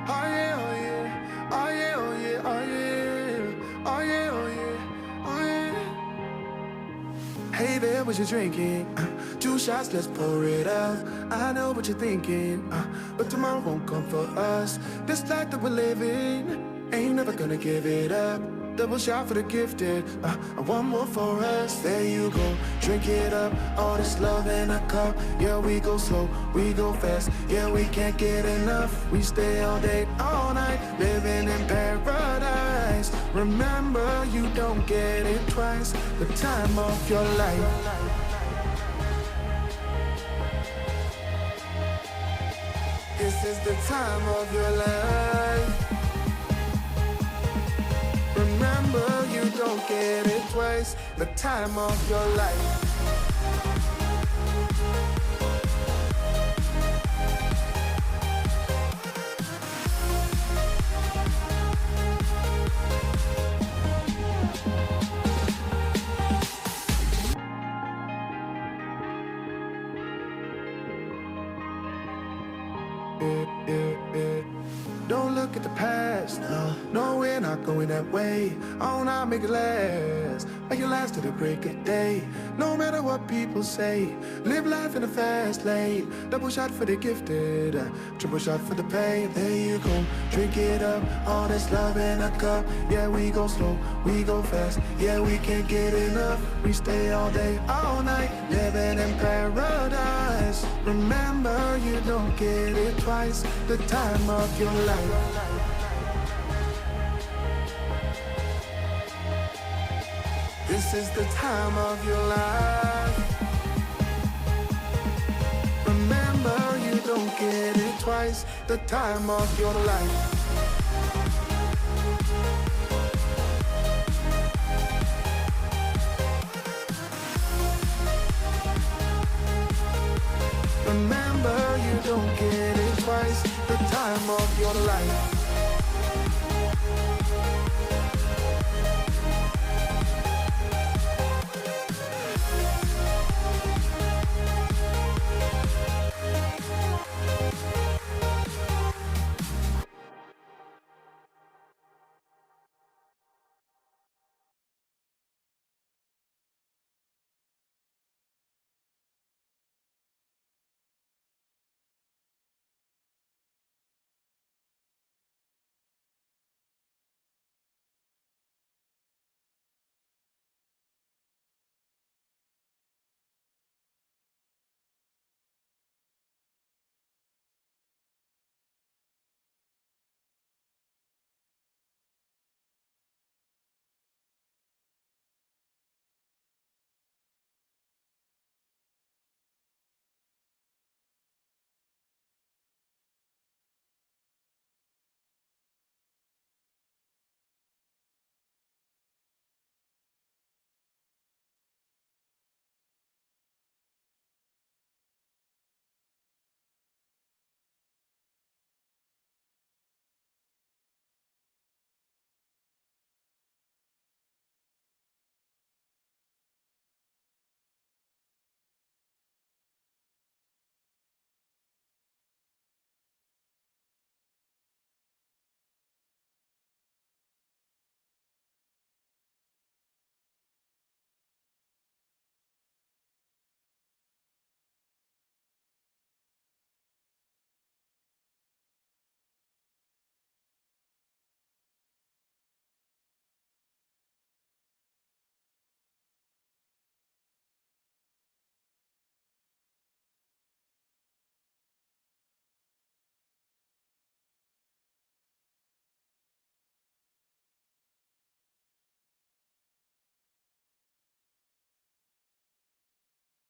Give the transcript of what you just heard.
Oh yeah, oh yeah, oh yeah, oh yeah, oh yeah, oh yeah, oh yeah, oh yeah. Hey there, what you drinking? 2 shots, let's pour it up. I know what you're thinking, but tomorrow won't come for us. This life that we're living, ain't never gonna give it up. Double shot for the gifted, and one more for us. There you go, drink it up. All this love in a cup. Yeah, we go slow, we go fast. Yeah, we can't get enough. We stay all day, all night, living in paradise. Remember, you don't get it twice. The time of your life. This is the time of your life. Remember, you don't get it twice. The time of your life. Don't look at the past, no, we're not going that way. Oh, now make it last, make it last to the break of day. No matter what people say, live life in a fast lane. Double shot for the gifted, triple shot for the pain. There you go, drink it up, all this love in a cup. Yeah, we go slow, we go fast. Yeah, we can't get enough. We stay all day, all night, living in paradise. Remember, you don't get it twice. The time of your life. This is the time of your life. Remember, you don't get it twice. The time of your life. Remember, you don't get it twice. The time of your life.